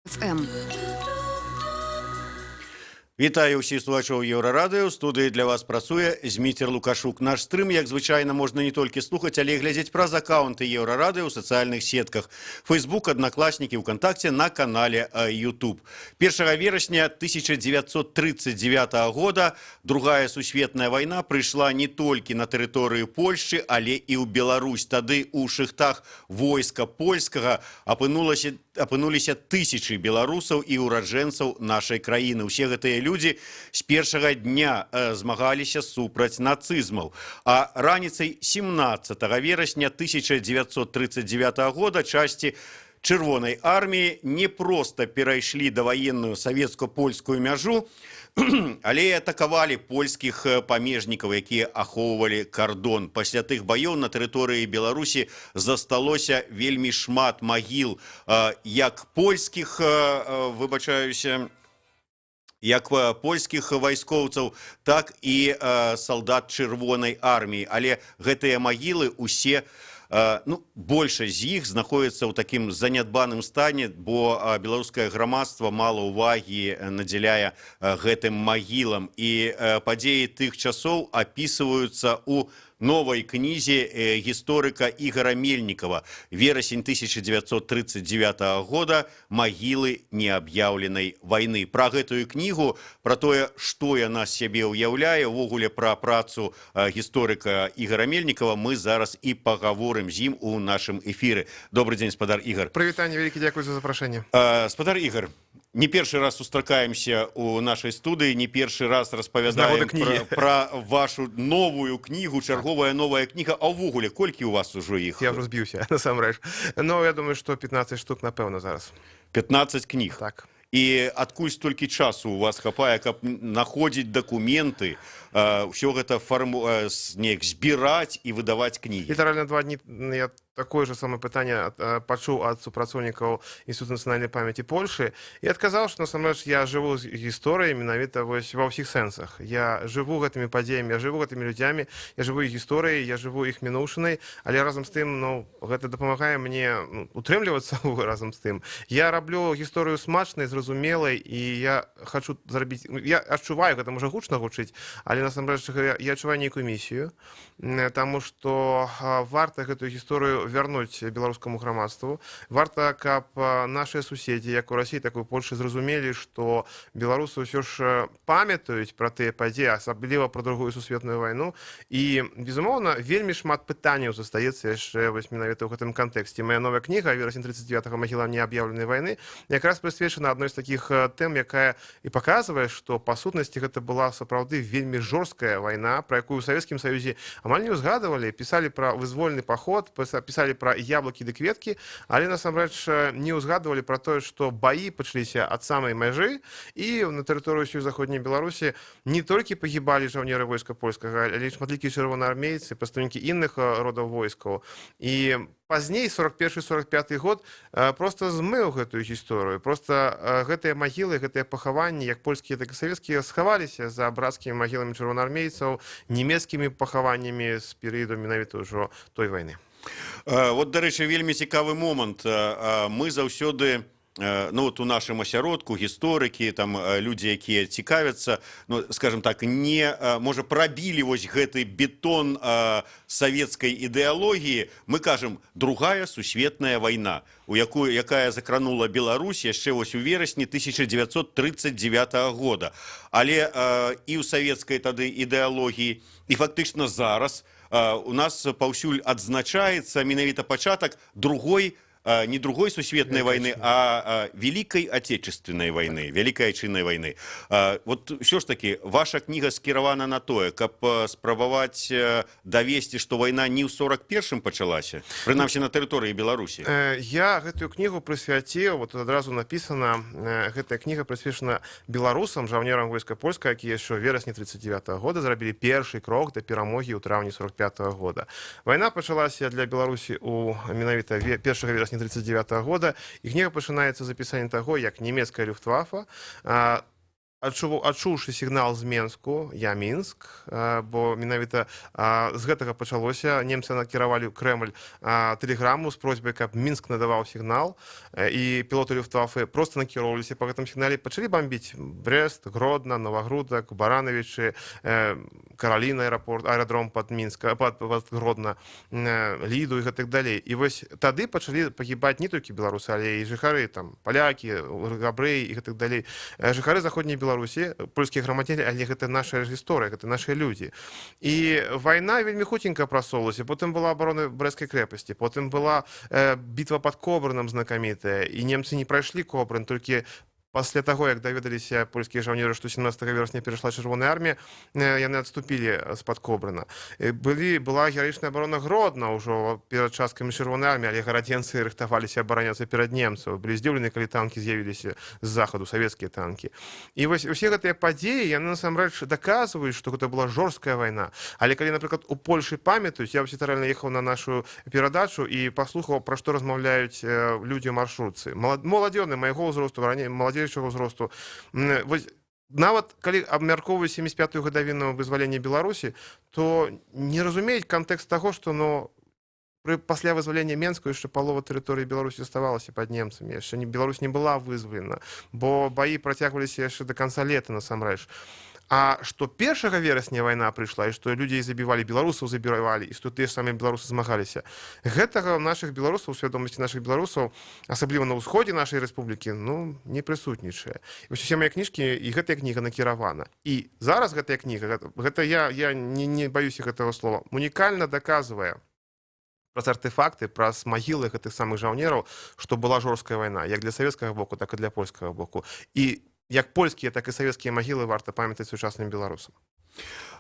ФМ. Вітаю ўсіх слухачоў Еўрарадыё. Студыі для вас працуе Зміцер Лукашук. Наш стрым, як звычайна, можна не толькі слухаць, але і глядзець праз аккаунты Еўрарадыё ў сацыяльных сетках. Facebook, Аднакласнікі, ВКонтакце, на канале YouTube. 1 верасня 1939 года другая сусветная вайна прыйшла не толькі на тэрыторыю Польшчы, але і ў Беларусь. Тады ў шыхтах войска польскага апынуліся тысячы беларусаў і ураджэнцаў нашай краіны. Усе гэтыя людзі з першага дня змагаліся супраць нацызмаў. А раніцай 17 верасня 1939 года часці Чырвонай арміі не проста перайшлі даваенную савецка-польскую мяжу, але і атакавалі польскіх памежнікаў, якія ахоўвалі кардон. Пасля тых баёў на тэрыторыі Беларусі засталося вельмі шмат магіл, як польскіх, як польскіх вайскоўцаў, так і салдат Чырвонай арміі. Але гэтыя магілы усе, большасць з іх знаходзіцца ў такім занядбаным стане, бо беларускае грамадства мала ўвагі надзяляе гэтым магілам. І падзеі тых часоў апісваюцца ў новой кнізе гісторыка Ігора Мельнікова «Верасень 1939 года. Магілы неаб'яўленай вайны». Пра гэтую кнігу, пра тое, што яна з сябе ўяўляе, увогуле пра працу гісторыка Ігора Мельнікова мы зараз і пагаворым з ім у нашым эфіры. Добрый дзень, спадар Ігор. Прывітанне, вялікі дзякуй за запрашэнне. Спадар Ігор, не першы раз сустракаемся у нашай студыі, не першы раз распавядаем пра вашу новую кнігу, чарговая новая кніга. А ўвогуле, колькі у вас ужо іх? Я ўжо збіўся, насамрэч. Ну, я думаю, што 15 штук, напэўна, зараз. 15 кніг? Так. І адкуль столькі часу у вас хапае, каб находзіць дакументы, ўсё гэта неяк збіраць і выдаваць кнігі? Літаральна 2 дні я такое же самае пытанне пачуў ад супрацоўнікаў Інстытута нацыянальнай памяці Польшы і адказаў, што насамрэч я жыву з гісторыяй менавіта вось ва ўсіх сэнсах. Я жыву гэтымі падзеямі, я жыву гэтымі людзямі, я жыву іх гісторыяй, я жыву іх мінуўшынай, але разам з тым, гэта дапамагае мне утрымлівацца разам з тым. Я раблю гісторыю смачнай, зразумелай, і я хачу зрабіць, я адчуваю, гэта можа гучна гучыць, але насамрэч я адчуваю нейкую місію, таму што варта гэтую гісторыю вярнуць беларускаму грамадству. Варта, каб нашыя суседзі, як у Расіі, так і ў Польшы, зразумелі, што беларусы ўсё ж памятаюць пра тыя падзеі, асабліва пра другую сусветную вайну. І, безумоўна, вельмі шмат пытанняў застаецца яшчэ вось менавіта ў гэтым кантэксце. Мая новая кніга «Верасень 39-го. Магіла неаб'яўленай вайны» якраз прысвечана адной з такіх тэм, якая і паказвае, што па сутнасці гэта была сапраўды вельмі жорсткая вайна, пра якую ў Савецкім Саюзе амаль не ўзгадывалі, пісалі пра вызвольны паход, пісалі пра яблыкі ды кветкі, але насамрэч не ўзгадывалі пра тое, што баі пачаліся ад самай мяжы, і на тэрыторыю ўсёй заходняй Беларусі не толькі пагібалі жаўнеры войска польскага, але і шматлікія чырвонаармейцы, прадстаўнікі іншых родаў войскаў. І пазней, 41-45 год, проста змыў гэтую гісторыю. Проста гэтыя магілы, гэтыя пахаванні, як польскія, так і савецкія, схаваліся за брацкімі магіламі чырвонаармейцаў, нямецкімі пахаваннямі з перыяду менавіта ўжо той вайны. Вот, дарэчы, вельмі цікавы момант. Мы заўсёды, у нашым асяродку, гісторыкі, там людзі, якія цікавяцца, скажем так, можа, прабілі вось гэты бетон савецкай ідэалогіі. Мы кажам, другая сусветная вайна, якая закранула Беларусь яшчэ вось у верасні 1939 года. Але і ў савецкай тады ідэалогіі, і фактычна зараз у нас паўсюль адзначаецца менавіта пачатак не другой сусветной войны, а Великой Отечественной войны, Великой Отчинной войны. Вот все ж таки, ваша книга скіравана на тое, каб спрабаваць давесці, што вайна не ў 41-м пачалася, прынамсі на тэрыторыі Беларусі. Я гэтую кнігу прысвяціў, вот адразу напісана, гэтая кніга прысвечана беларусам, жаўнерам войска польскага, якія яшчэ ў верасні 39-го года зрабілі першы крок да перамогі ў траўні 45-го года. Вайна пачалася для Беларусі у менавіта 1 верасня 1939 года, і кніга пачынаецца з апісання таго, як нямецкая люфтвафа адчуўшы сігнал з Менску, я Мінск, бо менавіта з гэтага пачалося. Немцы накіравалі ў Крэмль тэлеграму з просьбай, каб Мінск надаваў сігнал, і пілоты Люфтваффе проста накіроўваліся па гэтым сігнале, пачалі бамбіць Брэст, Гродна, Новагрудак, Баранавічы, Караліна, аэрадром пад Гродна, Ліду і гэтак далей. І вось тады пачалі пагібаць не толькі беларусы, але і жыхары, там, палякі, габрэі і гэтак далей. Жыхары заходняй Беларусі, польскія грамадзяне, але гэта наша гісторыя, гэта нашы людзі. І вайна вельмі хутенька прасоўвалася, потым была абарона Брэсцкай крэпасці, потым была бітва пад Кобрыном знакамітая, і немцы не прайшлі Кобрын, толькі пасля таго, як даведаліся польскія жаўнеры, што 17 верасня перайшла Чырвоная армія, яны адступілі з-пад Кобрына. Была гераічная абарона Гродна ўжо перад часткамі Чырвонай арміі, але гарадзенцы рыхтаваліся абараняцца перад немцаў. Былі здзіўлены, калі танкі з'явіліся з захаду, савецкія танкі. І вось усе гэтыя падзеі, яны насамрэч даказваюць, што гэта была жорсткая вайна. Але калі, напрыклад, у Польшы памятаюць, я літаральна ехаў на нашу перадачу і паслухаў, пра што размаўляюць людзі ў маршрутцы. Маладзёны майго ўзросту, маладзеючага ўзросту. Вось нават калі абмяркоўваюць 75-ю гадавіну вызвалення Беларусі, то не разумеюць кантэкст таго, што пасля вызвалення Менску яшчэ палова тэрыторыі Беларусі заставалася пад немцамі. Яшчэ Беларусь не была вызвалена, бо баі працягваліся яшчэ да канца лета насамрэч. А што 1 верасня вайна прыйшла, і што людзей забівалі, беларусаў забівалі, і што тыя ж самыя беларусы змагаліся, гэтага нашых беларусаў, у свядомасці нашых беларусаў, асабліва на ўсходзе нашай рэспублікі, не прысутнічае. І вось усе мае кніжкі, і гэтая кніга накіравана. І зараз гэтая кніга, гэта я не баюся гэтага слова, унікальна даказвае праз артефакты, праз магілы гэтых самых жаўнераў, што была жорсткая вайна, як для савецкага боку, так і для польскага боку. І як польскія, так і савецкія магілы варта памятаць сучасным беларусам.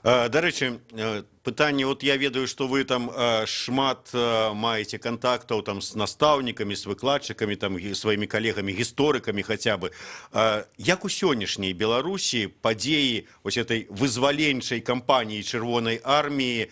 Дарэчы, пытанне, я ведаю, што вы там шмат маеце кантактаў там з настаўнікамі, з выкладчыкамі, там сваімі калегамі, гісторыкамі хаця бы. Як у сённяшняй Беларусі падзеі вось этой вызваленчай кампаніі Чырвонай арміі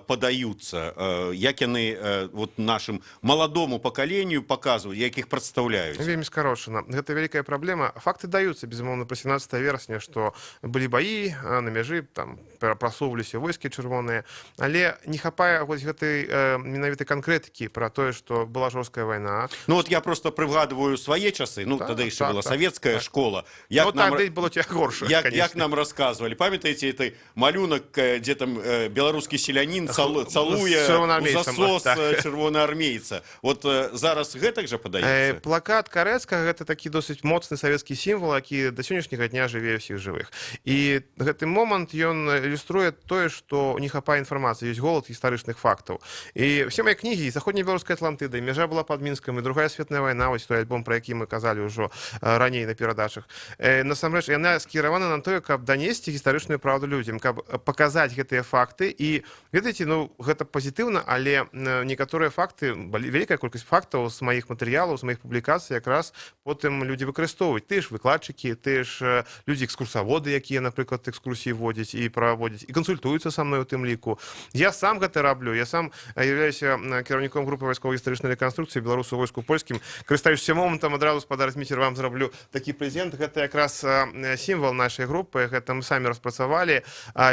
падаюцца? Як яны нашым маладому пакаленню паказваюць, як іх прадстаўляюць? Вельмі скарочана. Гэта вялікая праблема. Факты даюцца, безумоўна, пра 17 верасня, што былі баі на мяжы, там прасоўваліся войскі чырвоныя, але не хапае вось гэтай менавіта канкрэтыкі пра тое, што была жорсткая вайна. Я просто прыгадваю свае часы, тады яшчэ была савецкая школа. Тады было горш. Як нам расказвалі, памятаеце гэты малюнак, дзе там беларускі селянін цалуе ў засос чырвонаармейца. Зараз гэтак жа падаецца? Плакат Карэцкага — гэта такі досыць моцны савецкі сімвал, які да сённяшняга дня жыве ўсіх жывых. І гэты момант, ён ілюструе тое, што не хапае інфармацыі, ёсць голад гістарычных фактаў. І ўсе мае кнігі, і заходнебеларуская Атлантыда, і мяжа была пад Мінскам, і другая светная вайна, вось той альбом, пра які мы казалі ўжо раней на перадачах. Насамрэч, яна скіравана на тое, каб данесці гістарычную праўду людзям, каб паказаць гэтыя факты. І, ведаеце, гэта пазітыўна, але некаторыя факты, вялікая колькасць фактаў з маіх матэрыялаў, з маіх публікацый якраз потым людзі выкарыстоўваюць. Тыя ж выкладчыкі, тыя ж людзі-экскурсаводы, якія, напрыклад, экскурсіі водзяць і праводзяць, і кансультуюцца са мной у тым ліку. Я сам гэта раблю, я сам являюся кіраўніком групы вайсковай-гістарычнай рэканструкцыі беларусаў у войску польскім. Карыстаюся момантам, адразу, спадар Зміцер, вам зраблю такі прэзент. Гэта якраз сімвал нашай групы, гэта мы самі распрацавалі.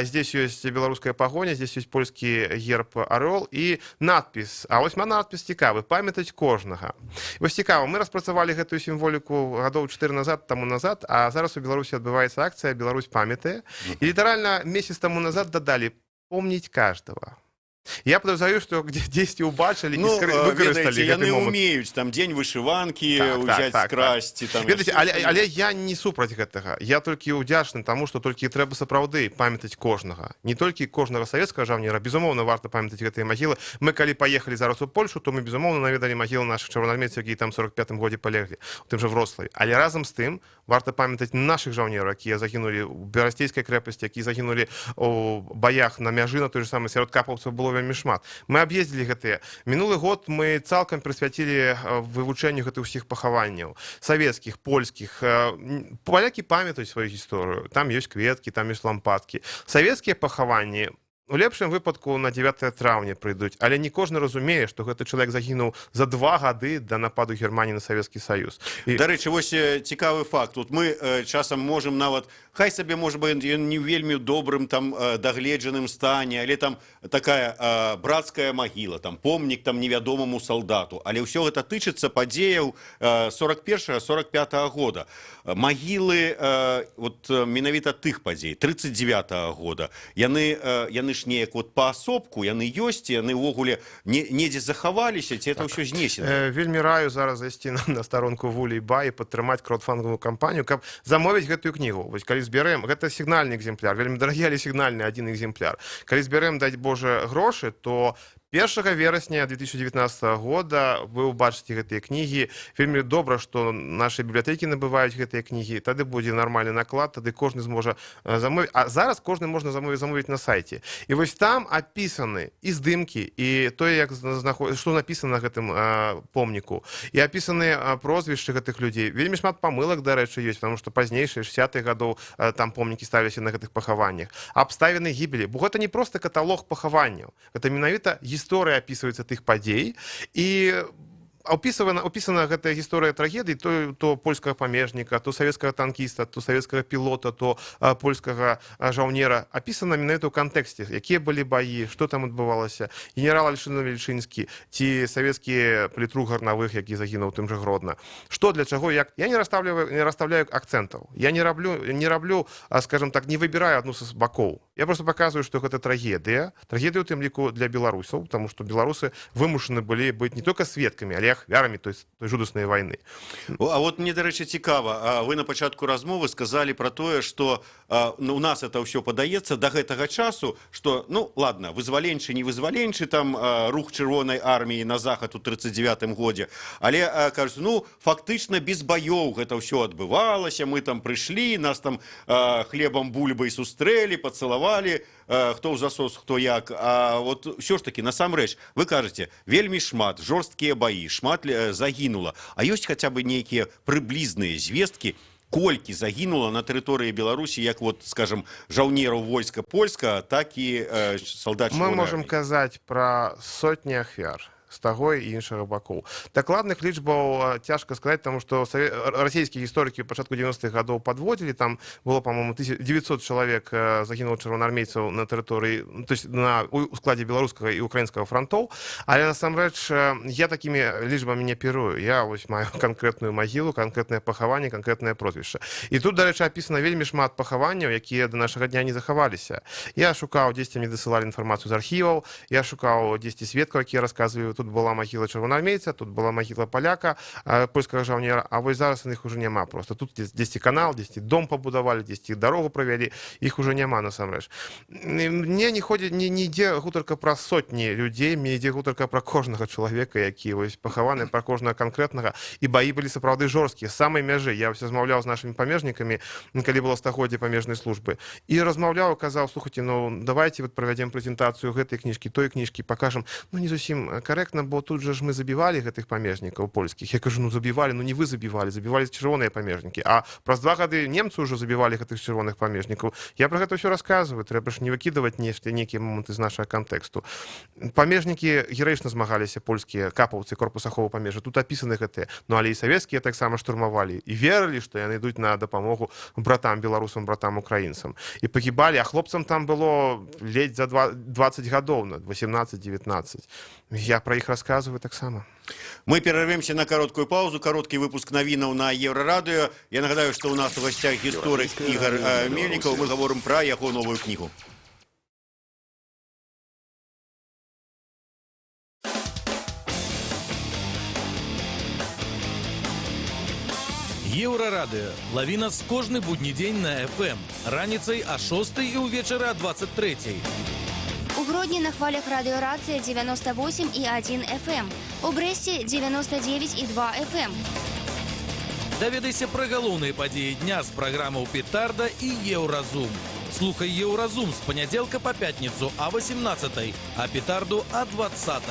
Здесь ёсць беларуская пагоня, здесь ёсць польскі герб арол і надпіс. А вось надпіс цікавы: памятаць кожнага. Вось цікава, мы распрацавалі гэтую сімволіку гадоў 4 таму назад, а зараз у Беларусі адбываецца акцыя «Беларусь памятае». І літаральна месяц таму назад дадалі «Помнить каждого». Я подозреваю, что дзесьці ўбачылі і выкарысталі гэты момант. Яны ўмеюць там дзень вышыванкі ўзяць, скрасці. Але я не супраць гэтага. Я толькі ўдзячны таму, што толькі трэба сапраўды памятаць кожнага. Не толькі кожнага савецкага жаўнера, безумоўна, варта памятаць гэтыя магілы. Мы калі паехалі зараз у Польшу, то мы, безумоўна, наведалі магілы нашых чырвонаармейцаў, якія там 45-м годзе палеглі, у тым жа Вроцлаве. Але разам з тым варта памятаць нашых жаўнераў, якія загінулі ў Берасцейскай крэпасці, якія загінулі ў баях на мяжы, на той же самай, сярод капаўцаў было вельмі шмат. Мы аб'ездзілі гэтыя. Мінулы год мы цалкам прысвяцілі вывучэнню гэтых усіх пахаванняў. Савецкіх, польскіх. Палякі памятаюць сваю гісторыю. Там ёсць кветкі, там ёсць лампадкі. Савецкія пахаванні У лепшым выпадку на 9 траўня прыйдуць, але не кожны разумее, што гэты чалавек загінуў за 2 гады да нападу Германіі на Савецкі Саюз. Дарэчы, вось цікавы факт. Тут мы часам можам нават, хай сабе, можа быць, ён не ў вельмі добрым там дагледжаным стане, але там такая брацкая магіла, там помнік там невядомаму салдату, але ўсё гэта тычыцца падзеяў 41-45 года. Магілы вот менавіта тых падзей 39 года, яны ж неяк вот паасобку, яны ёсць, яны ўвогуле недзе захаваліся, ці это ўсё знесена? Вельмі раю зараз зайсці на старонку Вулей.ба і падтрымаць краудфандовую кампанію, каб замовіць гэтую кнігу. Вось калі збярэм, гэта сігнальны экземпляр, вельмі дарагі, але сігнальны адзін экземпляр. Калі збярэм, даць Божа, грошы, то 1 верасня 2019 года вы ўбачыце гэтыя кнігі. Вельмі добра, што нашы бібліятэкі набываюць гэтыя кнігі. Тады будзе нармальны наклад, тады кожны зможа замовіць. А зараз кожны можна замовіць на сайце. І вось там апісаны і здымкі, і тое, што напісана на гэтым помніку, і апісаны прозвішчы гэтых людзей. Вельмі шмат памылак, дарэчы, ёсць, потому што пазнейшыя 60-х гадоў там помнікі ставіліся на гэтых пахаваннях. Абставіны гібелі. Бо гэта не проста каталог пахаванняў. Гэта менавіта гісторыя апісваецца тых падзей, і опісана гэтая гісторыя трагедыі, то польскага памежніка, то савецкага танкіста, то савецкага пілота, то польскага жаўнера. Апісана менавіта ў кантэксце, якія былі баі, што там адбывалася. Генерал Альшына Вельчынскі ці савецкі палітрук Гарнавых, які загінуў тым жа Гродна. Што, для чаго, як? Я не расставляю акцэнтаў. Я не раблю, скажем так, не выбіраю адну з бакоў. Я просто показываю, што гэта трагедыя. Трагедыя ў тым ліку для беларусаў, таму што беларусы вымушаны былі быць не толькі сведкамі, але ахвярамі той жудаснай вайны. А вот мне, дарэчы, цікава, вы на пачатку размовы сказалі пра тое, што у нас это ўсё падаецца да гэтага часу, што, ну, ладно, вызваленчы, не вызваленчы, там рух чырвонай арміі на захад у 39-м годзе, але, кажуць, ну, фактычна без баёў гэта ўсё адбывалася, мы там прыйшлі, нас там хлебам бульбай сустрэлі, пацалавалі, хто ў засос, хто як. А вот ўсё ж такі, насамрэч, вы кажаце, вельмі шмат, жорсткія баі, шмат загінула. А ёсць хаця бы нейкія прыблізныя звесткі, колькі загінула на тэрыторыі Беларусі, як вот, скажем, жаўнераў войска польска, так і салдат чырвонай арміі? Мы можам казаць пра сотні ахвяр з таго і іншага бакоў. Дакладных лічбаў цяжка сказаць, таму што расійскія гісторыкі ў пачатку 90-х гадоў падводзілі, там было, па-моему, 900 чалавек загінула чырвонаармейцаў на тэрыторыі, то есть у складзе беларускага і украінскага франтоў, але насамрэч я такімі лічбамі не аперую. Я вось маю канкрэтную магілу, канкрэтнае пахаванне, канкрэтнае прозвішча. І тут, дарэчы, апісана вельмі шмат пахаванняў, якія да нашага дня не захаваліся. Я шукаў, дзесьці мне дасылалі інфармацыю з архіваў, я шукаў дзесьці сведкаў, якія расказваюць. Тут была магіла чырвонаармейца, тут была магіла паляка, польскага жаўнера, а вось зараз іх уже няма просто. Тут дзесьці канал, дзесьці дом пабудавалі, дзесьці дарогу правялі, іх уже няма насамрэч. Мне не ідзе гутарка пра сотні людзей, мне ідзе гутарка пра кожнага чалавека, які вось пахаваны, пра кожнага канкрэтнага, і баі былі сапраўды жорсткія, з самай мяжы. Я ўсё размаўляў з нашымі памежнікамі, калі было стагоддзе памежнай службы, і размаўляў, казаў, слухайце, ну давайте вот правядзем прэзентацыю гэтай кніжкі, той кніжкі, пакажам, ну не зусім карэктна, бо тут же ж мы забівалі гэтых памежнікаў польскіх. Я кажу, ну забівалі, ну не вы забівалі чырвоныя памежнікі. А праз 2 гады немцы ўжо забівалі гэтых чырвоных памежнікаў. Я пра гэта ўсё расказваю, трэба ж не выкідаваць нешта, нейкія моманты з нашага кантэксту. Памежнікі гераічна змагаліся, польскія капаўцы, корпус аховы памежжа. Тут апісаны гэтыя. Ну але і савецкія таксама штурмавалі і верылі, што яны ідуць на дапамогу братам беларусам, братам украінцам. І пагібалі, а хлопцам там было ледзь за 20 гадоў, 18-19. Я пра іх расказваю таксама. Мы перарвемся на кароткую паузу, кароткі выпуск навінаў на Еўрарадыё. Я нагадаю, што ў нас у гасцях гісторык Ігор Мельнікаў. Мы гаворым пра яго новую кнігу. Еўрарадыё. Лаві нас кожны будні дзень на FM. Раніцай о 6 і ўвечары о 23. У Гродні на хвалях радыёрацыя 98,1 FM. У Брэсце 99,2 FM. Даведайся пра галоўныя падзеі дня з праграмаў «Петарда» і «Еўразум». Слухай «Еўразум» з панядзелка па пятніцу о 18, а «Петарду» о 20.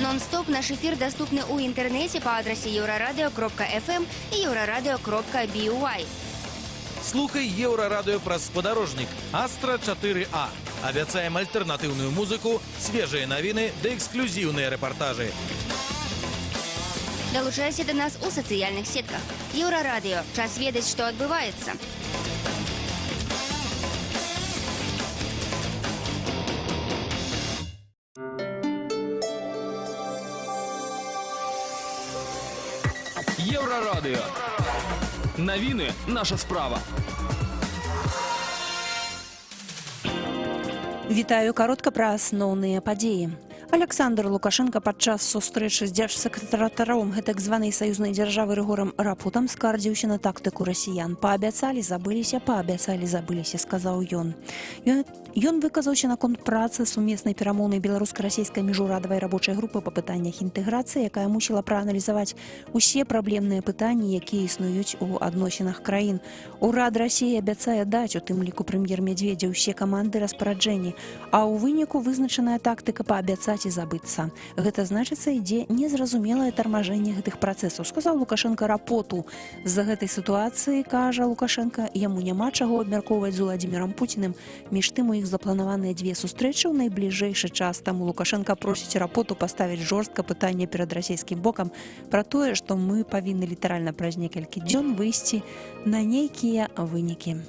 Нон-стоп наш эфир доступны ў інтэрнэце па адрасе euraradio.fm і euraradio.by. Слухай Еўрарадыё праз спадарожнік Астра 4А. Абяцаем альтэрнатыўную музыку, свежыя навіны ды эксклюзіўныя рэпартажы. Долучайся до нас у социальных сетках. Еврорадио. Час ведать, что отбывается. Еўрарадыё. Навіны наша справа. Вітаю, каротка пра асноўныя падзеі. Александр Лукашенко падчас сустрэчы з дзяржсакратаром гэтак званай саюзнай дзяржавы Рыгорам Рапутам скардзіўся на тактыку расіян. Паабяцалі, забыліся, сказаў ён. Ён выказаўся наконт працы сумеснай перамоўнай беларуска-расійскай міжурадавай рабочай групы па пытаннях інтэграцыі, якая мусіла прааналізаваць усе праблемныя пытанні, якія існуюць у адносінах краін. Урад Расіі абяцае даць, у тым ліку прэм'ер Медведзеў, усе каманды распараджэнні, а ў выніку вызначаная тактыка паабяцаць і забыцца. Гэта значыцца, ідзе незразумелае тармажэнне гэтых працэсаў, сказаў Лукашенко Рапоту. З-за гэтай сітуацыі, кажа Лукашенко, яму няма чаго абмяркоўваць з Уладзімірам Пуціным. Між тым, у іх запланаваныя дзве сустрэчы ў найбліжэйшы час. Таму Лукашенко просіць Рапоту паставіць жорстка пытанне перад расійскім бокам пра тое, што мы павінны літаральна праз некалькі дзён выйсці на нейкія вынікі.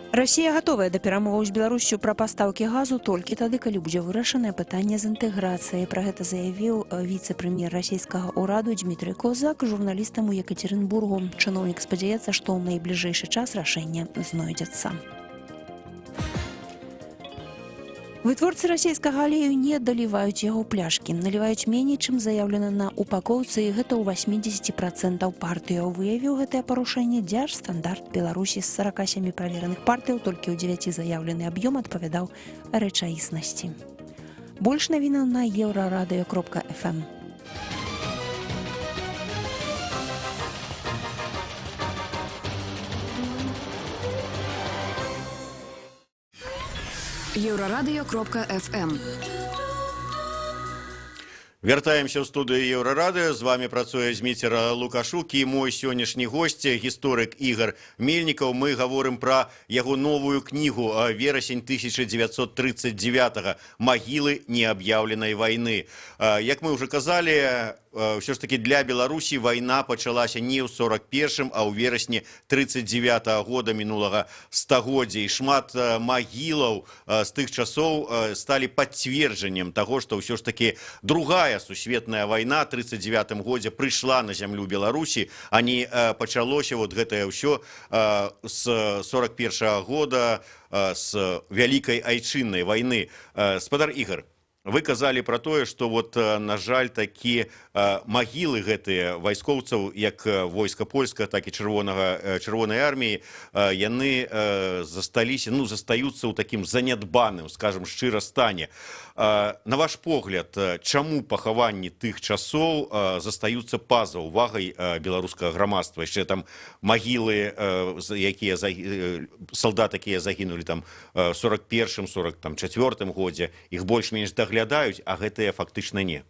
Расія гатовая да перамоваў з Беларуссю пра пастаўкі газу толькі тады, калі будзе вырашанае пытанне з інтэграцыяй. Пра гэта заявіў віцэ-прэм'ер расійскага ўраду Дмітрый Козак журналістам у Екатеринбургу. Чыноўнік спадзяецца, што ў найбліжэйшы час рашэнне знойдзецца. Вытворцы расійскага алею не даліваюць яго ў пляшкі. Наліваюць меней, чым заяўлена на упакоўцы, і гэта ў 80% партыяў. Выявіў гэтае парушэнне Дзяржстандарт Беларусі. З 47 правераных партыяў толькі ў 9 заяўлены аб'ём адпавядаў рэчаіснасці. Больш навінаў на еўрарадыё.фм. Еўрарадыё.фм. Вяртаемся ў студыю Еўрарадыё. З вами працуе Зміцер Лукашук і мой сённяшні госць, гісторык Ігор Мельнікаў. Мы гаворым пра яго новую кнігу «Верасень 1939. Магілы неаб'яўленай вайны». Як мы ўжо казалі, ўсё ж таки для Беларусі вайна пачалася не ў 41-м, а ў верасні 39-го года мінулага стагоддзя. І шмат магілаў з тых часоў сталі пацверджаннем таго, што ўсё ж таки другая сусветная вайна 39-м годзе прыйшла на зямлю Беларусі, а не пачалося вот гэтае ўсё з 41-го года, з вялікай айчыннай вайны. Спадар Ігор, вы казалі пра тое, што вот, на жаль, такі магілы гэтыя вайскоўцаў, як войска польска, так і чырвонай арміі, яны застаюцца ў такім занядбаным, скажем, шчыра стане. На ваш погляд, чаму пахаванні тых часоў застаюцца па-за ўвагай беларускага грамадства? Яшчэ там магілы, салдат, якія загінулі там 41-м, 44-м годзе, іх больш-менш даглядаюць, а гэтыя фактычна не.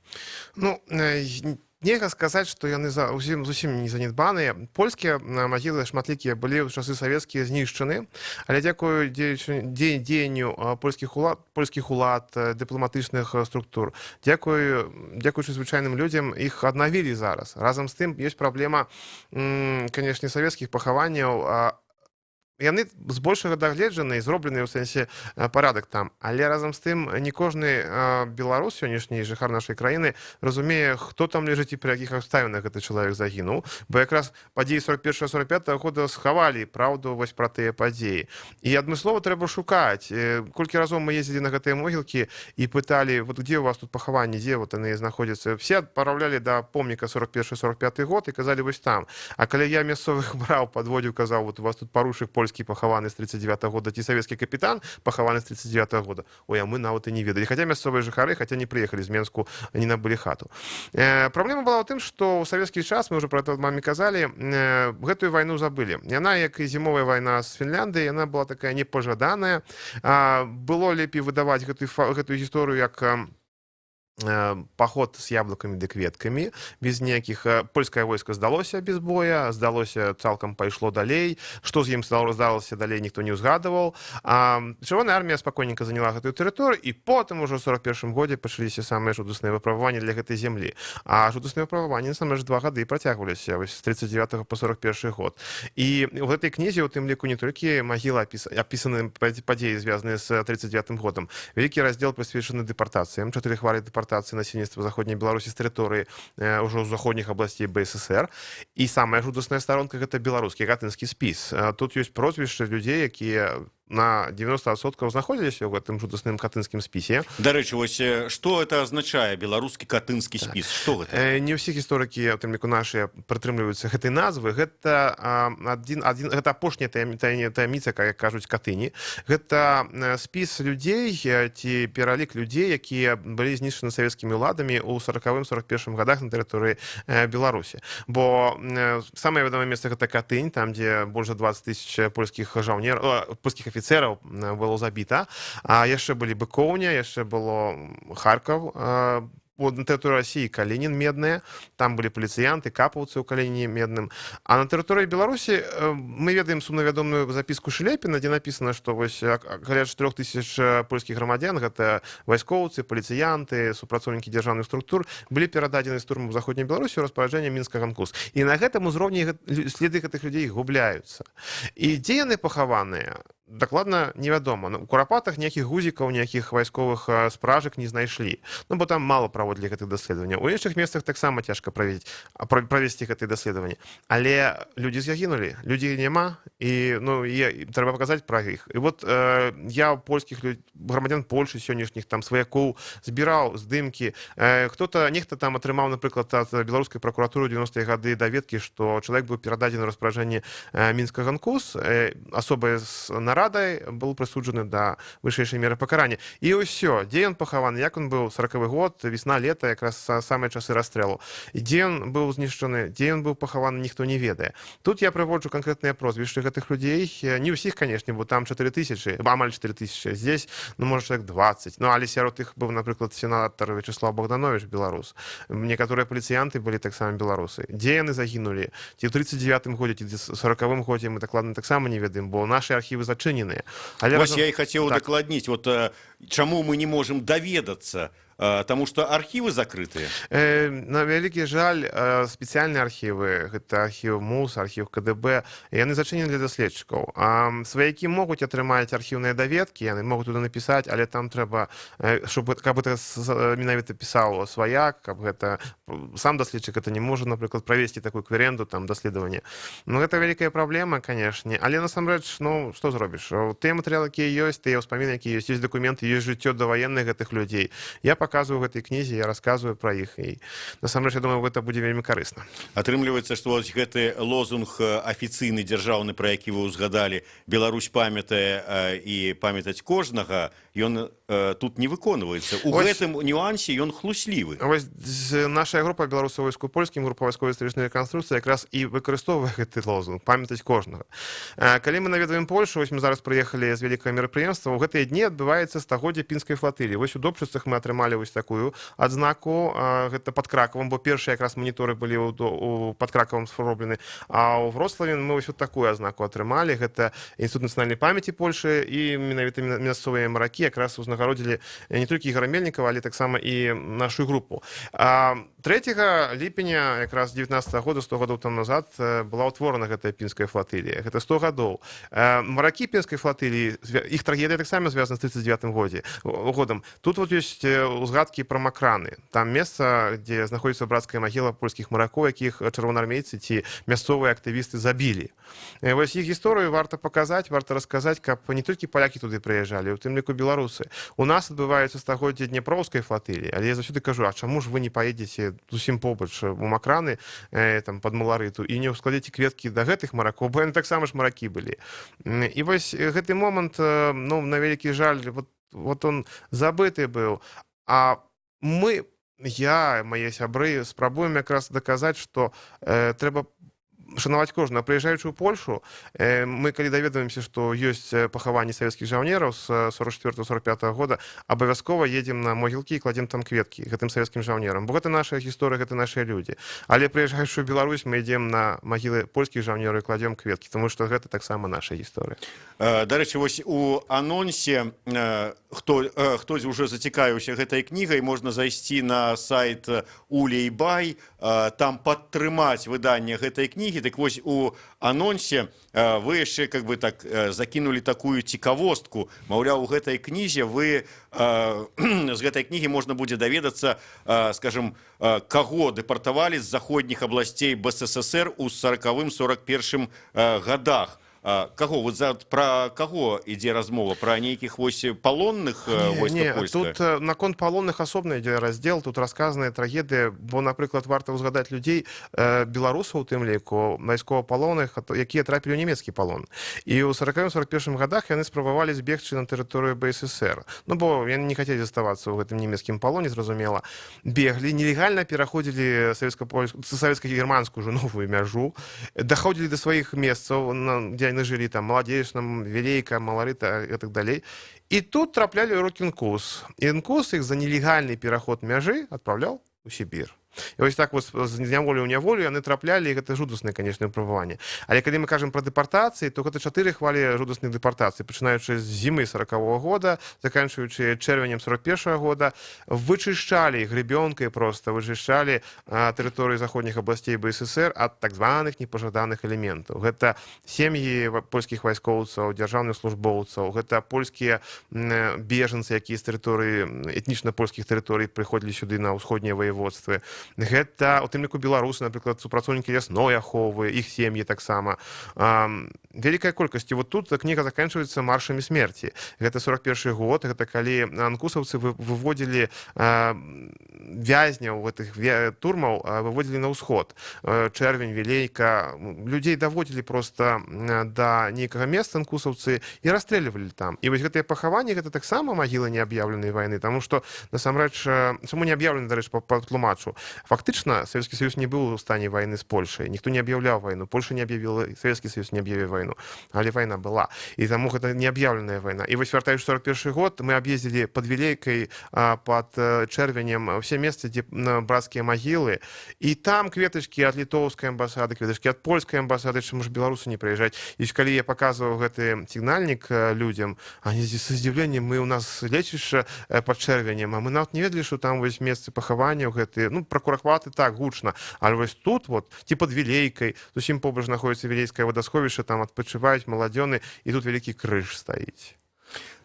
Нельга сказаць, што яны зусім не занядбаныя. Польскія магілы шматлікія былі ў часы савецкія знішчаны, але дзякую дзеянню польскіх улад, дыпламатычных структур, дзякуючы звычайным людзям, іх аднавілі зараз. Разам з тым ёсць праблема, канешне, савецкіх пахаванняў. Яны збольшага дагледжаны і зроблены ў сэнсе парадак там. Але разам з тым не кожны беларус, сённяшні жыхар нашай краіны, разумее, хто там ляжыць і пры якіх абставінах гэты чалавек загінуў. Бо якраз падзеі 41-45 года схавалі праўду вось пра тыя падзеі. І адмыслова трэба шукаць. Колькі разоў мы ездзілі на гэтыя могілкі і пыталі, вот дзе у вас тут пахаванні, дзе вот яны знаходзяцца. Все адпраўлялі да помніка 41-45 год і казалі вось там. А калі я мясцовых браў, падводзіў, казаў, вот у вас тут парушык польскі пахаваны з 39-го года, ці савецкі капітан пахаваны з 39-го года. Ой, а мы нават і не ведалі. Хаця мясцовыя жыхары, хаця не прыехалі з Менску, не набылі хату. Праблема была ў тым, што ў савецкі час, мы ўжо пра гэта маме казалі, гэтую вайну забылі. Яна, як і зімовая вайна з Фінляндыі, яна была такая непажаданая. Было лепей выдаваць гэтую гісторыю як паход з яблыкамі ды кветкамі, без ніякіх. Польскае войска здалося без боя, здалося цалкам пайшло далей. Што з ім здалося далей, ніхто не ўзгадываў. Чырвоная армія спакойненька заняла гэтую тэрыторыю, і потым ужо ў 41-м годзе пачаліся самыя жудасныя выпрабаванні для гэтай зямлі. А жудасныя выпрабаванні насамрэч 2 гады працягваліся, вось з 39 по 41 год. І ў гэтай кнізе, у тым ліку, не толькі магіла апісаны падзеі, звязаныя з 39 годам. Вялікі раздзел прысвечаны дэпартацыям, 4 хвалі дэпартацыі насельніцтва заходняй Беларусі з тэрыторыі ўжо з заходніх абласцей БССР. І самая жудасная старонка — гэта беларускі катынскі спіс. Тут ёсць прозвішчы людзей, якія на 90% знаходзіліся ў гэтым жудасным катынскім спісе. Дарэчы, вось што это азначае, беларускі катынскі спіс? Што гэта? Не ўсе гісторыкі, у тым ліку нашыя, прытрымліваюцца гэтай назвы. Гэта гэта апошняя таямніца, як кажуць катыні. Гэта спіс людзей ці пералік людзей, якія былі знішчаны савецкімі ўладамі ў 40-41 годах на тэрыторыі Беларусі. Бо самае вядомае месца — гэта Катынь, там, дзе больш за 20 000 польскіх афіцераў было забіта. А яшчэ былі Быкоўня, яшчэ было Харкаў, на тэрыторыі Расіі Калінін Медная, там былі паліцыянты, капаўцы ў Калініне Медным. А на тэрыторыі Беларусі мы ведаем сумнавядомую запіску Шылепіна, дзе напісана, што вось каля 4000 польскіх грамадзян, гэта вайскоўцы, паліцыянты, супрацоўнікі дзяржаўных структур, былі перададзены з турмы ў заходняй Беларусі ў распараджэнне Мінска ганкус. І на гэтым узроўні следы гэтых людзей губляюцца. І дзе яны пахаваныя? Дакладна невядома. У Курапатах ніякіх гузікаў, ніякіх вайсковых спражак не знайшлі. Ну, бо там мала праводзілі гэтых даследаванняў. У іншых месцах таксама цяжка правесці гэтыя даследаванні. Але людзі загінулі, людзей няма, і трэба паказаць пра іх. І вот я польскіх грамадзян Польшы сённяшніх, там, сваякоў збіраў здымкі. Нехта там атрымаў, напрыклад, ад беларускай пракуратуры 90-е гады даведкі, што чалавек быў перададзены ў распараджэнне Мінска ганкус, асобай з нарадай был прысуджаны да вышэйшай меры пакарання. І ўсё, дзе ён пахаваны, як он быў, 40-й год, весна, лета, якраз самыя часы расстрэлу. Дзе ён быў знішчаны, дзе ён быў пахаваны, ніхто не ведае. Тут я прыводжу канкрэтныя прозвішчы гэтых людзей. Не ўсіх, канешне, бо там 4000, амаль 4000. Здесь, можа, чалавек 20. Але сярод іх быў, напрыклад, сенатар Вячеслав Богданович, беларус. Некаторыя паліцыянты былі таксама беларусы. Дзе яны загінулі? Ці ў 39-м годзе, ці ў 40-м годзе, мы дакладна таксама не ведаем, бо нашы архівы зачыненыя. Вось я і хацеў удакладніць, чаму мы не можам даведацца, таму што архівы закрытыя. На вялікі жаль, спецыяльныя архівы, гэта архіў МУС, архіў КДБ, яны зачынены для даследчыкаў. Сваякі могуць атрымаць архіўныя даведкі, яны могуць туды напісаць, але там трэба, каб гэта менавіта пісаў сваяк, каб гэта сам даследчык это не можа, напрыклад, правесці такую кверенду, там, даследаванне. Гэта вялікая праблема, канешне, але насамрэч, што зробіш? Тыя матэрыялы, якія ёсць, тыя ўспаміны, якія ёсць дакументы, ёсць жыццё даваенных гэтых людзей. Я паказваю гэтай кнізе, я расказваю пра іх, і насамрэч, я думаю, гэта будзе вельмі карысна. Атрымліваецца, што вось гэты лозунг афіцыйны, дзяржаўны, пра які вы ўзгадалі, Беларусь памятае і памятаць кожнага, ён тут не выконваецца. У гэтым нюансе ён хлуслівы. Вось наша група беларусаў войску польскім, група вайсковай гістарычнай рэканструкцыі якраз і выкарыстоўвае гэты лозунг, памятаць кожнага. Калі мы наведваем Польшу, вось мы зараз прыехалі з вялікага мерапрыемства, у гэтыя дні адбываецца стагоддзе пінскай флатылі. Вось у Добчыцах мы атрымалі вось такую адзнаку, гэта пад Кракавам, бо першыя якраз маніторы былі пад Кракавам зроблены, а ў Вроцлаве мы вось такую адзнаку атрымалі. Гэта Інстытут нацыянальнай памяці Польшы, і менавіта мясцовыя маракі якраз узнагародзілі не толькі Ігора Мельнікава, але таксама і нашу групу. 3 ліпеня якраз 19-го года, 100 гадоў там назад, была ўтворана гэтая пінская флатылія. Гэта 100 гадоў. Маракі пінскай флатыліі, іх трагедыя таксама звязана з 39-м годам. Тут вот ёсць узгадкі пра Макраны. Там месца, дзе знаходзіцца брацкая магіла польскіх маракоў, якіх чырвонаармейцы ці мясцовыя актывісты забілі. Вось іх гісторыю варта паказаць, варта расказаць, каб не толькі палякі туды прыязджалі, у тым ліку беларусы. У нас адбываецца стагоддзе Дняпроўскай флатыліі, але я заўсёды кажу, а чаму ж вы не паедзеце зусім побач у Макраны, там, пад Маларыту, і не ўскладзеце кветкі да гэтых маракоў, бо яны таксама ж маракі былі. І вось гэты момант, на вялікі жаль, вот он забыты быў. А мы, я, мае сябры, спрабуем якраз даказаць, што трэба шанаваць кожнага. Прыязджаючы ў Польшу, мы калі даведваемся, што ёсць пахаванні савецкіх жаўнераў з 44-45 года, абавязкова едзем на могілкі і кладзем там кветкі гэтым савецкім жаўнерам, бо гэта наша гісторыя, гэта нашыя людзі. Але прыязджаючы ў Беларусь, мы ідзем на магілы польскіх жаўнераў і кладзем кветкі, тому што гэта таксама наша гісторыя. Дарэчы, вось у анонсе хтось уже зацікавіўся гэтай кнігай, можна зайсці на сайт Улей-Бай, там падтрымаць выданне гэтай кнігі. Так вось у анонсе вы яшчэ как бы так закінулі такую цікавостку, маўляў, у гэтай кнізе вы з гэтай кнігі можна будзе даведацца, скажем, каго дэпартавалі з заходніх абласцей БССР у 40-41 годах. Каго? Вот про каго ідзе размова? Про нейкіх вось палонных войска польскага? Тут наконт палонных асобна ідзе раздзел, тут расказаная трагедыя, бо, напрыклад, варта ўзгадаць людзей, беларусаў, у тым ліку, вайскова-палонных, якія трапілі ў нямецкі палон. І ў 40-41 годах яны спрабавалі збегчы на тэрыторыю БССР. Ну, бо яны не хацелі заставацца ў гэтым нямецкім палоне, зразумела. Беглі, нелегальна пераходзілі савецка-германскую ўжо новую мяжу, даходзілі да сваіх месцаў, дзе яны жылі, там, Маладзечна, Вілейка, Маларыта і так далей. І тут траплялі ў рукі НКУС. І НКУС іх за нелегальны пераход мяжы адпраўляў у Сібір. І вось так вось з няволі ў няволю яны траплялі, і гэта жудаснае, канечне, выпрабаванне. Але калі мы кажам пра дэпартацыі, то гэта 4 хвалі жудасных дэпартацый, пачынаючы з зімы 40-го года, заканчваючы чэрвенем 41-го года, вычышчалі гребёнкай проста, вычышчалі тэрыторыі заходніх абласцей БССР ад так званых непажаданых элементаў. Гэта сем'і польскіх вайскоўцаў, дзяржаўных службоўцаў, гэта польскія бежанцы, якія з тэрыторыі этнічна польскіх тэрыторый прыходзілі сюды на ўсходнія ваеводствы. Гэта, у тым ліку, беларусы, напрыклад, супрацоўнікі лясной аховы, іх сем'і таксама. Вялікая колькасць. І вот тут кніга заканчваецца маршамі смерці. Гэта 41 год, гэта калі анкусаўцы выводзілі вязняў, гэтых турмаў, выводзілі на ўсход. Чэрвень, Вілейка. Людзей даводзілі проста да нейкага месца анкусаўцы і расстрэльвалі там. І вось гэтыя пахаванні, гэта таксама магілы неаб'яўленай вайны, таму што, насамрэч, чаму не аб'яўлены, дарэчы, па тлумачу? Фактычна, Савецкі Саюз не быў у стане вайны з Польшай. Ніхто не аб'яўляў вайну. Польша не аб'явіла, Савецкі Саюз не аб'явіў вайну. Але вайна была. І таму гэта не аб'яўленая вайна. І вось, вяртаючы 41 год, мы аб'ездзілі пад Вілейкай, пад Чэрвенем, усе месцы, дзе брацкія магілы. І там кветачкі ад літоўскай амбасады, кветачкі ад польскай амбасады, чаму ж беларусы не прыязджаць. І калі я паказваў гэты сігнальнік людзям, они з здзіўленнем, мы у нас лечышча пад Чэрвенем, а мы нават не ведалі, што там вось месцы пахаванняў гэтыя, ну, пракурахваты так гучна, але вось тут вот ці пад Вілейкай, зусім побач знаходзіцца вілейскае вадасховішча, там адпачываюць маладзёны, і тут вялікі крыж стаіць.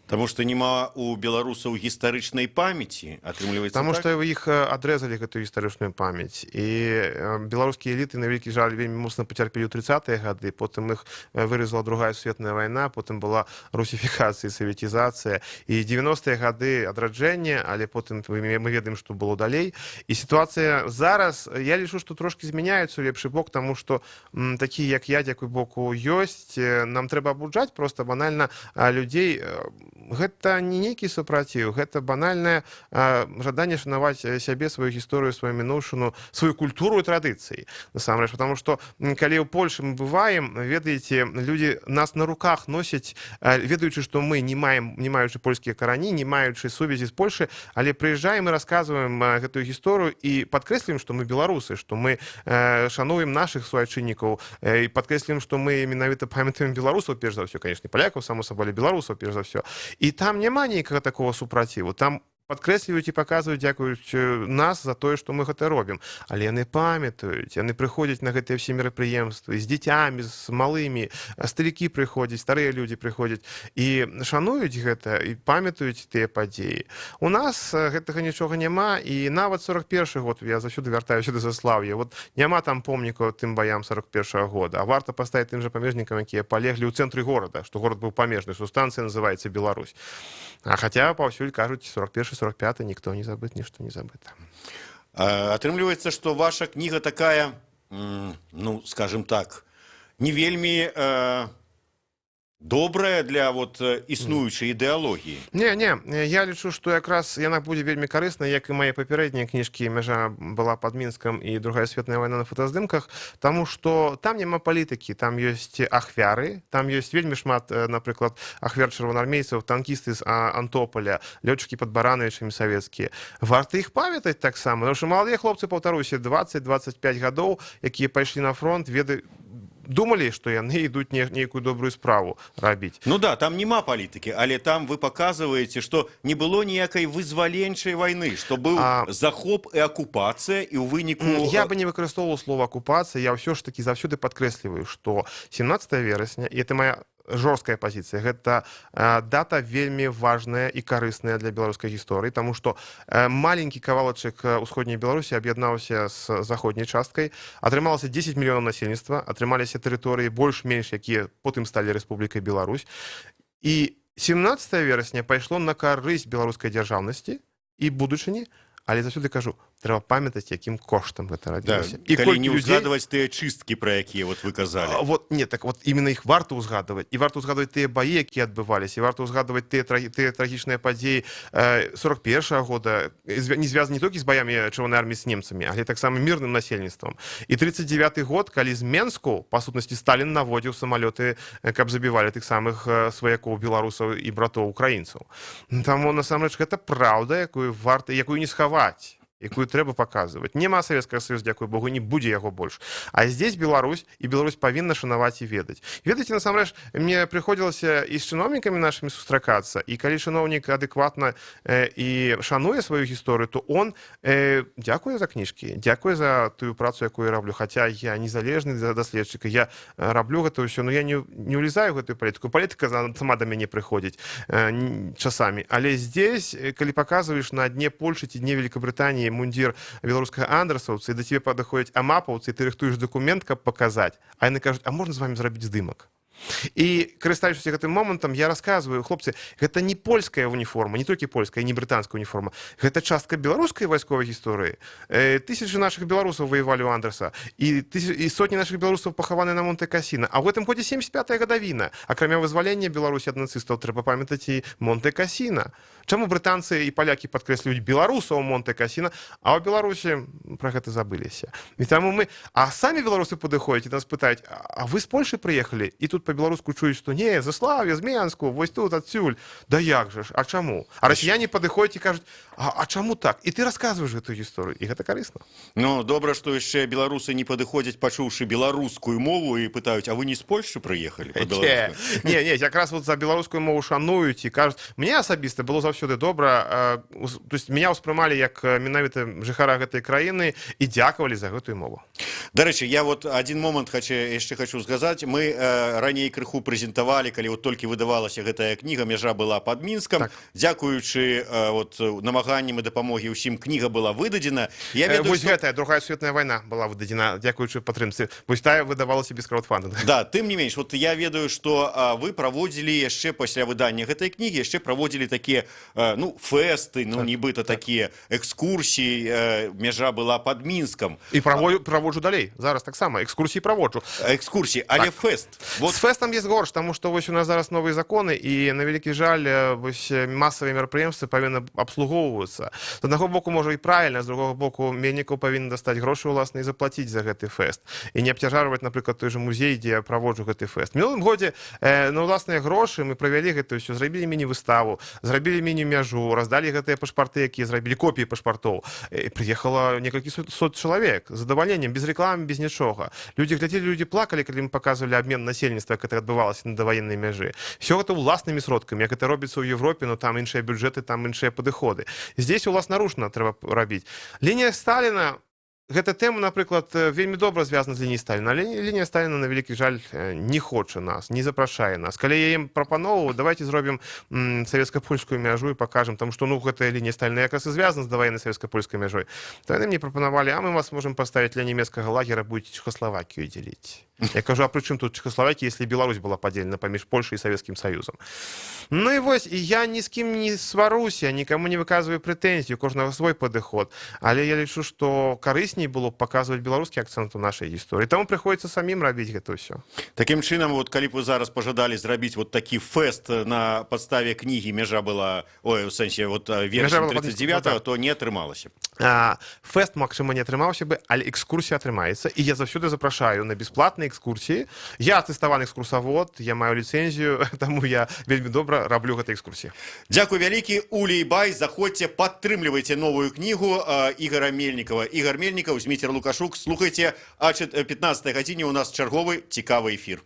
Таму што няма у беларусаў гістарычнай памяці, атрымліваецца так? Таму што іх адрэзалі гэтую гістарычную памяць. І беларускія эліты, на вялікі жаль, вельмі моцна пацярпелі ў 30-е гады, потым іх выразала другая сусветная вайна, потым была русіфікацыя, савецізацыя. І 90-е гады адраджэнне, але потым мы ведаем, што было далей. І сітуацыя зараз, я лічу, што трошкі змяняецца ў лепшы бок, таму што такі, як я, дзякуй боку, ёсць. Нам трэба абуджаць проста банальна людзей. Гэта не нейкі супраціў, гэта банальнае жаданне шанаваць сябе, сваю гісторыю, сваю мінуўшчыну, сваю культуру і традыцыі. Насамрэч, потому што калі ў Польшы мы бываем, ведаеце, людзі нас на руках носяць, ведаючы, што мы не маючы польскія карані, не маючы сувязі з Польшы, але прыязджаем і расказваем гэтую гісторыю і падкрэсліваем, што мы беларусы, што мы шануем нашых суайчыннікаў і падкрэсліваем, што мы менавіта памятаем беларусаў, перш за ўсё, канешне, палякаў, само сабой, беларусаў, перш за ўсё. І там няма ніякага такого супраціву. Там падкрэсліваюць і паказваюць, дзякуючы нас за тое, што мы гэта робім. Але яны памятаюць, яны прыходзяць на гэтыя ўсе мерапрыемствы з дзіцямі, з малымі, старыкі прыходзяць, старыя людзі прыходзяць і шануюць гэта і памятаюць тыя падзеі. У нас гэтага нічога няма, і нават 41 год, я заўсёды вяртаюся да Заслаўя, вот няма там помнікаў тым баям 41 года, а варта паставіць тым жа памежнікам, якія палеглі ў цэнтры горада, што горад быў памежны, што станцыя называецца Беларусь. А хаця паўсюль кажуць 41-45, ніхто не забыт, нішто не забыта. Атрымліваецца, што ваша кніга такая, ну, скажем так, не вельмі добрая для вот існуючай ідэалогіі? Не, я лічу, што якраз яна будзе вельмі карысна, як і мае папярэднія кніжкі «Мяжа была пад Мінскам» і «Другая светная вайна на фотаздымках», таму што там няма палітыкі, там ёсць ахвяры, там ёсць вельмі шмат, напрыклад, ахвяр чырвонаармейцаў, танкісты з Антополя, лётчыкі пад Баранавічамі савецкія. Варта іх памятаць таксама, тому што маладыя хлопцы, паўтаруся, 20-25 гадоў, якія пайшлі на фронт, думалі, што яны ідуць нейкую добрую справу рабіць. Ну да, там няма палітыкі, але там вы паказваеце, што не было ніякай вызваленчай вайны, што быў захоп і акупацыя, і ў выніку... Я бы не выкарыстоўваў слова акупацыя, я ўсё ж такі заўсёды падкрэсліваю, што 17 верасня, і это моя жорсткая пазіцыя, гэта дата вельмі важная і карысная для беларускай гісторыі, таму што маленькі кавалачак усходняй Беларусі аб'яднаўся з заходняй часткай, атрымалася 10 мільёнаў насельніцтва, атрымаліся тэрыторыі больш-менш, якія потым сталі Рэспублікай Беларусь. І 17 верасня пайшло на карысць беларускай дзяржаўнасці і будучыні, але заўсёды кажу, трэба памятаць, якім коштам гэта рабілася. І калі не ўзгадваць тыя чысткі, пра якія вот вы казалі. Именно іх варта ўзгадваць. І варта ўзгадваць тыя баі, якія адбываліся, і варта ўзгадваць тыя трагічныя падзеі 41-го года, не звязаны не толькі з баямі Чырвонай арміі з немцамі, але таксама мірным насельніцтвам. І 39-й год, калі з Менску, па сутнасці, Сталін наводзіў самалёты, каб забівалі тых самых сваякоў беларусаў і братоў украінцаў. Таму, насамрэч, гэта праўда, якую не схаваць, якую трэба паказваць. Няма Савецкага Саюза, дзякуй Богу, не будзе яго больш. А здесь Беларусь, і Беларусь павінна шанаваць і ведаць. Ведаеце, насамрэч, мне прыходзілася і з чыноўнікамі нашымі сустракацца, і калі чыноўнік адэкватна і шануе сваю гісторыю, то он дзякуе за кніжкі, дзякуе за тую працу, якую я раблю. Хаця я незалежны даследчык, я раблю гэта ўсё, но я не ўлезаю ў гэтую палітыку. Палітыка сама да мяне прыходзіць часамі. Але здесь, калі паказваеш на дне Польшы ці дне Великабрытаніі мундзір беларускага андрасаўца, і да цябе падыходзяць амапаўцы, і ты рыхтуеш дакумент, каб паказаць, а яны кажуць, а можна з вамі зрабіць здымак? І, карыстаючыся гэтым момантам, я расказваю, хлопцы, гэта не польская уніформа, не толькі польская, не брытанская уніформа, гэта частка беларускай вайсковай гісторыі. Тысячы нашых беларусаў воевалі ў Андраса, і сотні нашых беларусаў пахаваны на Монте-Касіна. А ў гэтым годзе 75-я гадавіна. Акрамя вызвалення Беларусі ад нацыстаў, трэба памятаць і Монте-Касіна. Чаму брытанцы і палякі падкрэслююць беларусаў Монте-Касіна, а ў Беларусі пра гэта забыліся. І таму а самі беларусы падыходзяць і нас пытаюць, а вы з Польшы прыехалі? І тут по-беларуску чуюць, што не, з Заслав'я, з Менску, вось тут, адсюль. Да як жа ж, а чаму? А расіяне падыходзяць і кажуць, а чаму так? І ты расказваеш гэтую гісторыю, і гэта карысна. Ну, добра, што яшчэ беларусы не падыходзяць, пачуўшы беларускую мову, і пытаюць, а вы не з Польшы прыехалі? Не, якраз вот за беларускую мову шануюць і кажуць, мне асабіста было заўсёды добра, то есть меня ўспрымалі як менавіта жыхара гэтай краіны і дзякавалі за гэтую мову. Дарэчы, я вот один момант яшчэ хочу сказаць. Мы раней крыху прэзентавалі, калі вот толькі выдавалася гэтая кніга «Мяжа была пад Мінскам». Дзякуючы намаганням і дапамогі ўсім, кніга была выдадзена. Вось гэтая «Другая светная вайна» была выдадзена дзякуючы падтрымцы. Вось тая выдавалася без краудфандинга. Да, тым не менш, вот я ведаю, што вы праводзілі яшчэ пасля выдання гэтай кнігі, яшчэ праводзілі такія, фэсты, нібыта такія экскурсіі, «Мяжа была пад Мінскам». І праводжу далей. Зараз таксама экскурсіі праводжу. Экскурсіі, але фэст. З фэстам есть горш, таму што вось у нас зараз новыя законы, і на вялікі жаль, вось масавыя мерапрыемствы павінны абслугоўвацца. З аднаго боку, можа і правільна, з другога боку, меннікаў павінны дастаць грошы ўласна і заплаціць за гэты фэст. І не абцяжарваць, напрыклад, той жа музей, дзе я праводжу гэты фэст. Мінулым годзе на ўласныя грошы мы правялі гэта ўсё, зрабілі міні-выставу, зрабілі міні-мяжу, раздалі гэтыя пашпарты, якія зрабілі копіі пашпартоў. Прыехала некалькі сот чалавек з задаваленнем, без рэкламы, без нічога. Людзі глядзелі, людзі плакалі, калі мы паказвалі абмен насельніцтва, яке адбывалася на даваеннай мяжы. Все гэта ўласнымі сродкамі, як гэта робіцца ў Европе, но там іншыя бюджэты, там іншыя падыходы. Здесь уласнарушна трэба рабіць. Лінія Сталіна, гэта тэма, напрыклад, вельмі добра звязана з лініяй Сталіна, але лінія Сталіна, на вялікі жаль, не хоча нас, не запрашае нас. Калі я ім прапановваю, давайте зробім савецка-польскую мяжу і пакажам, таму што гэтая лінія Сталіна якраз і звязана з даваеннай савецка-польскай мяжой. То яны мне прапанавалі, а мы вас можам паставіць для нямецкага лагера, будете Чехославакію дзеліць. Я кажу, а пры чым тут Чехославакія, если Беларусь была падзелена паміж Польшай і Савецкім Саюзам? Ну і вось, і я ні з кім не сваруся, нікому не выказваю прэтэнзій, у кожнага свой падыход. Але я лічу, што карысць карысней было б паказваць беларускі акцэнт у нашай гісторыі. Таму прыходзіцца самім рабіць гэта ўсё. Такім чынам, вот, калі б вы зараз пожадалі зрабіць вот такі фэст на падставе кнігі «Мяжа была», ой, у сэнсе, вот, вершам 39-го, то не атрымалася. Фэст, магчыма, не атрымаўся бы, але экскурсія атрымаецца. І я заўсёды запрашаю на бясплатныя экскурсіі. Я атэставаны экскурсавод, я маю ліцэнзію, таму я вельмі добра раблю гэтай экскурсіі. Дзякуй вялікі, Уля і Бай, заходзьце, падтрымлівайце новую кнігу Ігора Мельнікава. Ігор Мельнікаў, Зміцер Лукашук, слухайце, а 15 гадзіне у нас чарговы цікавы эфір.